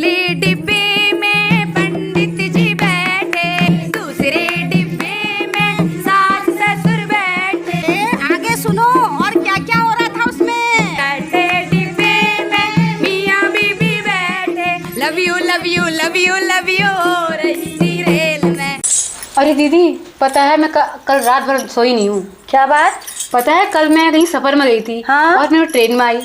पहले डिब्बे में पंडित जी बैठे, दूसरे डिब्बे में सास ससुर बैठे। आगे सुनो और क्या क्या हो रहा था उसमें। छठे डिब्बे में मियाँ बीबी बैठे, love you love you love you love you हो रही थी रेल में। अरे दीदी, पता है मैं कल रात भर सोई नहीं हूँ। क्या बात? पता है कल मैं कहीं सफ़र में गई थी। हाँ? और मैं ट्रेन में आई,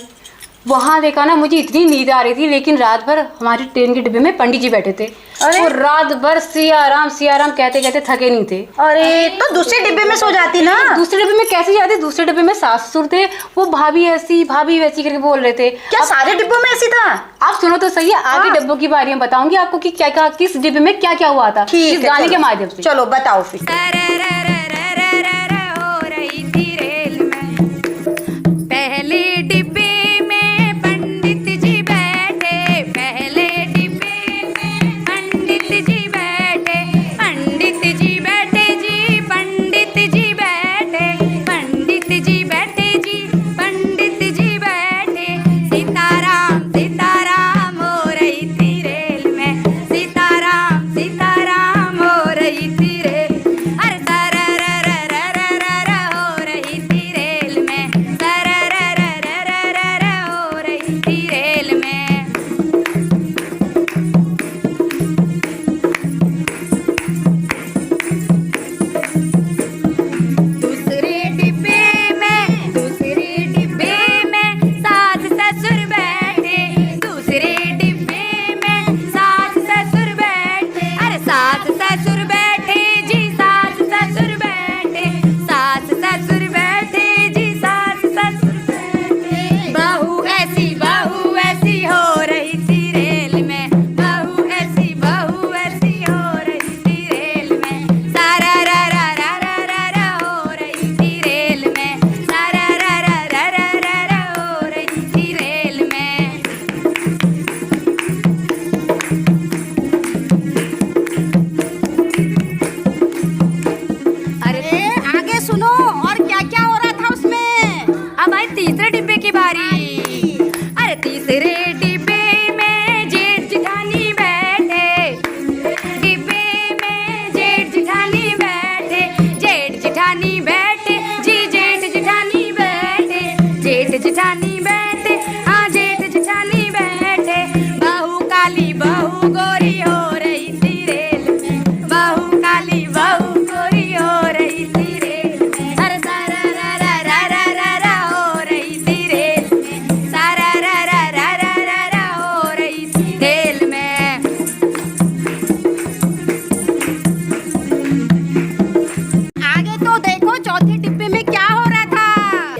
वहाँ देखा ना मुझे इतनी नींद आ रही थी, लेकिन रात भर हमारी ट्रेन के डिब्बे में पंडित जी बैठे थे। अरे? और रात भर सिया राम कहते कहते थके नहीं थे। अरे तो दूसरे डिब्बे में सो जाती ना। दूसरे डिब्बे में कैसे जाते? दूसरे डिब्बे में सास ससुर थे, वो भाभी ऐसी भाभी वैसी करके बोल रहे थे। क्या सारे डिब्बों में ऐसी था? आप सुनो तो सही है, आगे डिब्बों की बारी में बताऊंगी आपको कि क्या क्या किस डिब्बे में क्या क्या हुआ था इस गाने के माध्यम से। चलो बताओ फिर। हो रही थी रेल में, पहले डिब्बे में पंडित जी बैठे, पहले डिब्बे में पंडित जी बैठे, पंडित जी बैठे जी, पंडित जी बैठे, पंडित जी बैठे जी, पंडित जी बैठे। सीताराम सीताराम हो रही थी रेल में, सीताराम सीताराम हो रही थी रेल। अरे सरररररररर हो रही थी रेल में, सरररररररर हो रही थी रेल में। दूसरे डिब्बे में सास ससुर बैठे, दूसरे डिब्बे में सास ससुर बैठे। अरे सास ससुर बैठे जी, सास ससुर बैठे, सास ससुर बैठे जी, सास ससुर बैठे। बहू ऐसी हो रही थी रेल में, बहू ऐसी हो रही थी रेल में। सारारारारारारा हो रही थी रेल में, सारारारारारारा हो रही थी रेल में। अरे आगे सुनो और क्या क्या हो रहा था उसमें। अब आई तीसरे डिब्बे की बारी। अरे तीसरे डिब्बे में जेठ जिठानी बैठे, डिब्बे में जेठ जिठानी बैठे, जेठ जिठानी बैठे जी, जेठ जिठानी बैठे, जेठ जिठानी बैठे, हाँ जेठ जिठानी बैठे। बहू काली बहू गोरी हो रही थी रेल में, बहू काली बहू गोरी हो रही थी रेल में। अरे सारारारारारारा हो रही थी रेल में, सारारारारारारा हो रही थी रेल में। आगे तो देखो चौथे डिब्बे में क्या हो रहा था।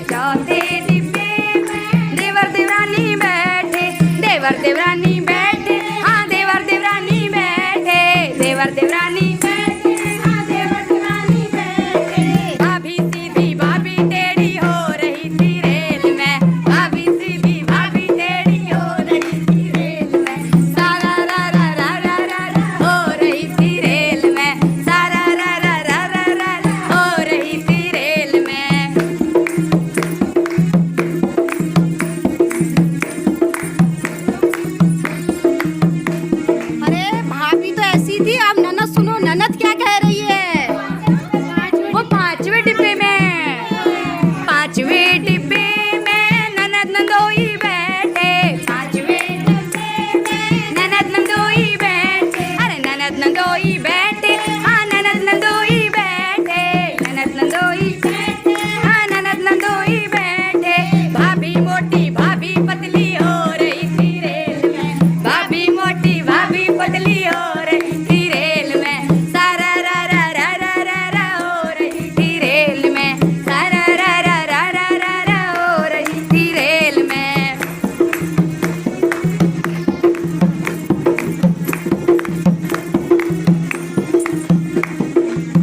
चौथे डिब्बे में देवर देवरानी बैठे, देवर देवरानी बैठे, हाँ देवर देवरानी बैठे, देवर देवरानी बैठे, हाँ देवर देवरानी बैठे। भाभी सीधी भाभी टेढ़ी हो रही थी रेल में, भाभी सीधी भाभी टेढ़ी हो रही थी रेल में। सारारारारारारा हो रही थी रेल में, सारारारारारारा हो रही थी रेल में। अरे भाभी तो ऐसी थी। अब ननद सुनो, ननद क्या कह रही है। वो पांचवे डिब्बे में, पांचवे डिब्बे में ननद नंदोई बैठे, पांचवे डिब्बे में ननद नंदोई बैठे। अरे ननद नंदोई बैठे, हाँ ननद नंदोई बैठे, ननद नंदोई बैठे, हाँ ननद नंदोई बैठे। भाभी मोटी भाभी पतली हो रही थी रेल में, भाभी मोटी भाभी पतली हो रही थी रेल में। सारारारारारारा हो रही थी रेल में, सारारारारारारा हो रही थी रेल में।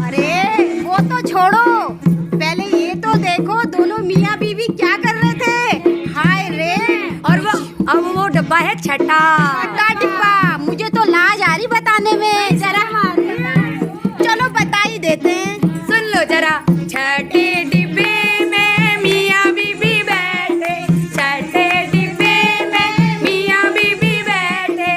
अरे वो तो छोड़ो, पहले ये तो देखो दोनों मियाँ बीवी क्या कर रहे थे। हाय रे। और वो अब वो डब्बा है छठा। छोटा डिब्बा, मुझे तो लाज आ रही बताने में। जरा चलो बता ही देते हैं। सुन लो जरा। छठे डिब्बे में मियाँ बीबी बैठे, छठे डिब्बे में मियाँ बीबी बैठे,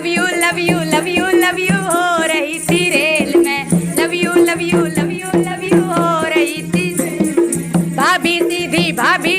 you love you love you love you हो रही थी रेल में, love you love you love you love you हो रही थी। भाभी सीधी भाभी